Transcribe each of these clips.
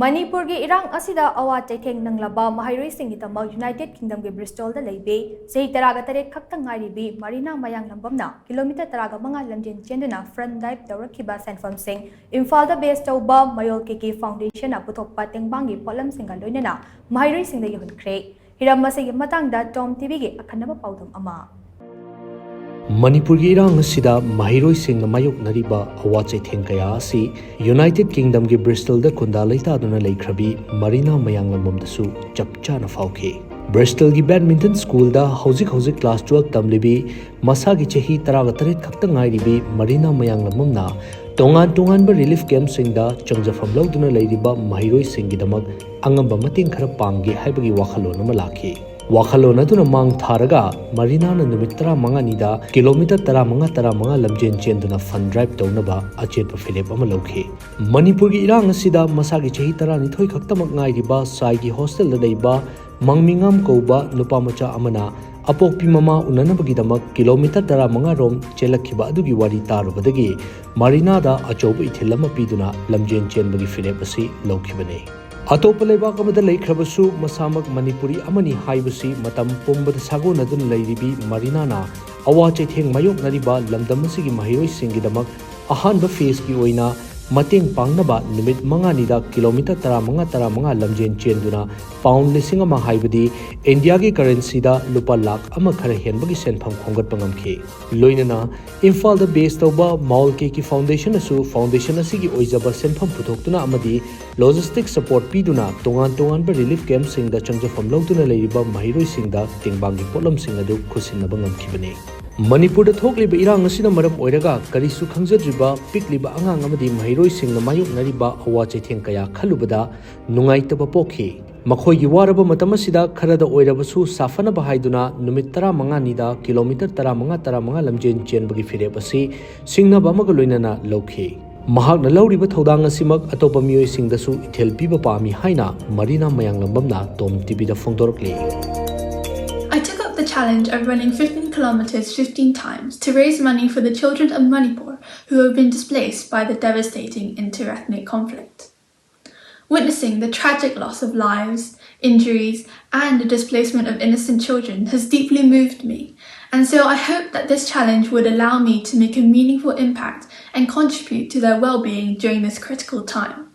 Manipur gi irang asida awa chaitheng nanglaba mahairoi singitama United Kingdom gi Bristol da leibe sei taraga tare khakta ngairibi Marina Mayanglambam na kilometer taraga manga lamjen chenduna front dive tawrakhiba senfam sing Imphal da base tawba Mayol KK Foundation na puthokpa tengbangi polam singa loinana mahairoi singda yunkhre hiram masigi matangda TOMTV gi akhanaba paudam ama Manipuri irang asida mahiroi sing mayok nariba awa chaitheng kaya asi United Kingdom gi Bristol da kunda leita duna leikhrabi Marina Mayanglambam da su chapcha na fauke Bristol gi badminton school da hojik class 12 tamlibi masa gi chahi taraga taret khakta ngairibi Marina Mayanglambam na tongan ba relief camp sing da changjafam lawduna leiriba mahiroi sing gi damak angamba mating khara panggi haibagi wakhalon ama lakhi Wakhalona tuna mang tharaga Marina na numitra manga nida kilometer manga lamjen chenduna fun drive tawnaba achepa philip ama lokhe Manipur gi irang asida masagi chahi tara ni thoi khaktamak ngai riba sai gi hostel da deiba mangmingam koba nupa macha amana apokpi mama unanabagi damak kilometer manga rom chelakhiba adugi wari tarubadagi Marina da achoba ithilama piduna lamjen chenbagi philip asi lokhibane Atoppa leibak amada leikhrabasu masamak Manipuri amani haibasi matam pumbada sagonaduna leiribi Marina na awa chaitheng mayok nariba lamdam asigi mahiroi singidamak ahanba phase ki oina mateng pangnaba numit manga nida kilometer manga lamjen chenduna pound lising ama haibadi India gi currency da lupa lakh ama khara henbagi senpham khongat pangamkhe loinana Imphal da base tawba Maul KK Foundation asu foundation asigi oijaba senpham puthoktuna amadi logistic support piduna tongan ba relief camp sing da changjafam lawduna leiriba mahiroi sing da tengbangi polam sing adu khusinaba ngamkhibane Manipur da thokliba irang asina maram oiraga karisu khangjadriba pikliba angang amadi mahiroi singna mayok nariba awa chaitheng kaya khalubada nungaitaba pokhi makhoi gi waraba matam asida kharada oirabasu safana bahaiduna numit 15 nida kilometer 15 lamjen chenbagi firep asi singna bamaga loinana lokhi mahakna lauriba thodang asimak atopa mioi singdasu ithel piba pami haina Marina Mayanglambamna TOMTV da phongdorkli I took up the challenge of running 15 kilometers 15 times to raise money for the children of Manipur who have been displaced by the devastating interethnic conflict. Witnessing the tragic loss of lives, injuries, and the displacement of innocent children has deeply moved me, and so I hope that this challenge would allow me to make a meaningful impact and contribute to their well-being during this critical time.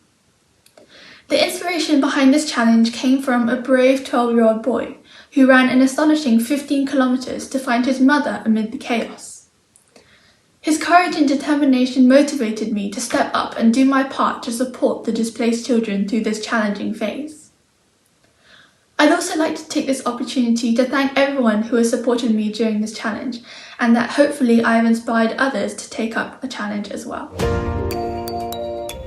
The inspiration behind this challenge came from a brave 12-year-old boy who ran an astonishing 15 kilometers to find his mother amid the chaos. His courage and determination motivated me to step up and do my part to support the displaced children through this challenging phase. I'd also like to take this opportunity to thank everyone who has supported me during this challenge, and that hopefully I have inspired others to take up the challenge as well.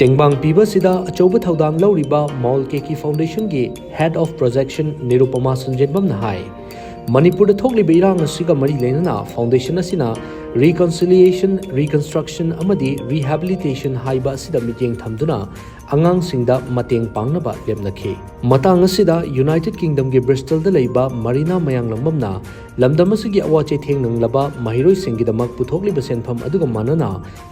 Tengbang piba sida achoba thodang lauriba Maul KK Foundation gi Head of Projection Nirupama Sanjenbam na hai Manipur da thokliba irang asiga mari leinana foundation asina reconciliation reconstruction amadi rehabilitation haiba asida miteng thamduna angang singda mateng pangnaba lemnakhe matang asida United Kingdom gi Bristol da leiba Marina Mayanglambam na lamdam asigi awa chaitheng nanglaba mahiroi singidamak puthokliba senpham aduga manana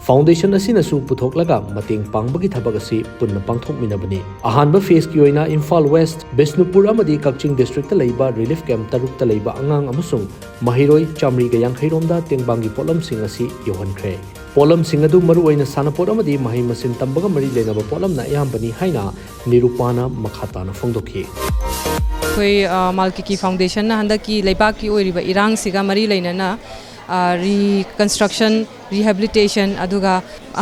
foundation asina su puthoklaga mateng pangbagi thabak asi punna pangthokminabani ahanba phase ki oina Imphal West Bisnupur amadi Kakching district ta leiba relief camp taruk ta leiba angang amasung mahiroi chamri ga yankhairom da tengbangi polam sing asi yohankhre polam sing adu maru oina sanapot amadi mahai masin tambaga mari lenaba polam na yambani haina nirupana makhatana phongdokhi koi malkiki foundation na handa ki leiba ki oiriba irang siga mari leinana reconstruction rehabilitation aduga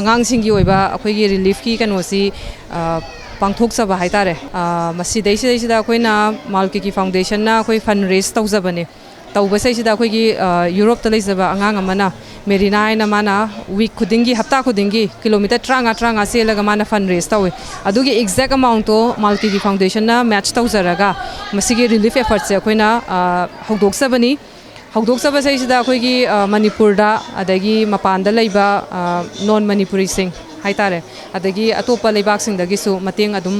angang singi oiba akhoi gi relief ki kanosi pangthok saba haitare masi deisida akoina malkiki foundation na akhoi fundraise tawjabane tawbasai sida akhoi gi Europe ta leizaba angang amana Marina na mana week khudingi hafta khudingi kilometer 30 selaga mana fundraise tawe adugi exact amount to malkiki foundation na match tawjaraga masigi relief efforts akoina hogdoksabani hogdoksaba sai sida akhoi gi Manipur da adagi mapanda leiba non Manipuri sing haitare adagi atopa leibak sing dagi su mateng adum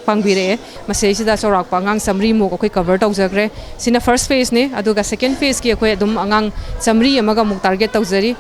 pangbire masai sida sorak pangang samri mo ko cover tawjagre sina first phase ne aduga second phase ki ko adum angang samri amaga muk target tawjari